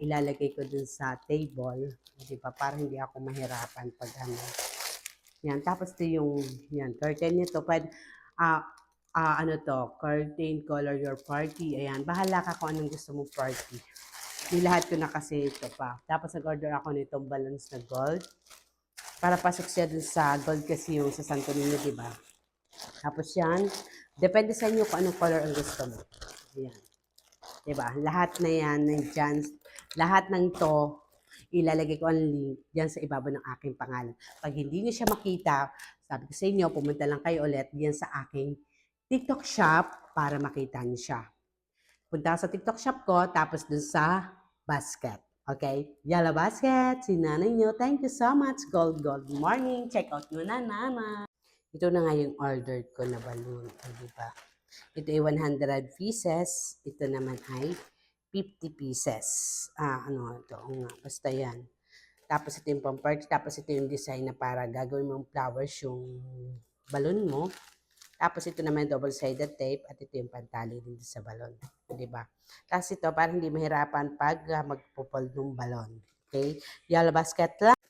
ilalagay ko dun sa table, di ba? Para hindi ako mahirapan pag ano. Yan, tapos ito yung, yan, curtain nito. Pwede, ano to, curtain, color your party. Ayan, bahala ka kung anong gusto mong party. Nilahat ko na kasi ito pa. Tapos nag-order ako nitong balloons na gold. Para pasok siya dun sa gold kasi yung sa Santo Niño, di ba? Tapos yan, depende sa inyo kung anong color ang gusto mo. Ayan. Di ba? Lahat na yan, nandyan, lahat ng to, ilalagay ko ang link dyan sa ibaba ng aking pangalan. Pag hindi niyo siya makita, sabi ko sa inyo, pumunta lang kayo ulit dyan sa aking TikTok shop para makita niyo siya. Punta sa TikTok shop ko, tapos dun sa basket. Okay? Yellow basket, si nanay nyo. Thank you so much. Gold morning. Check out nyo na, mama. Ito na nga yung order ko na balloon. Diba? Ito ay 100 pieces. Ito naman ay 50 pieces. Ano ito? Basta yan. Tapos ito yung pamparty. Tapos ito yung design na para gagawin mong flowers yung balloon mo. Tapos ito naman double-sided tape at ito yung pantali din sa balon. Diba? Tapos ito, para hindi mahirapan pag magpupol ng balon. Okay? Yellow basket lang.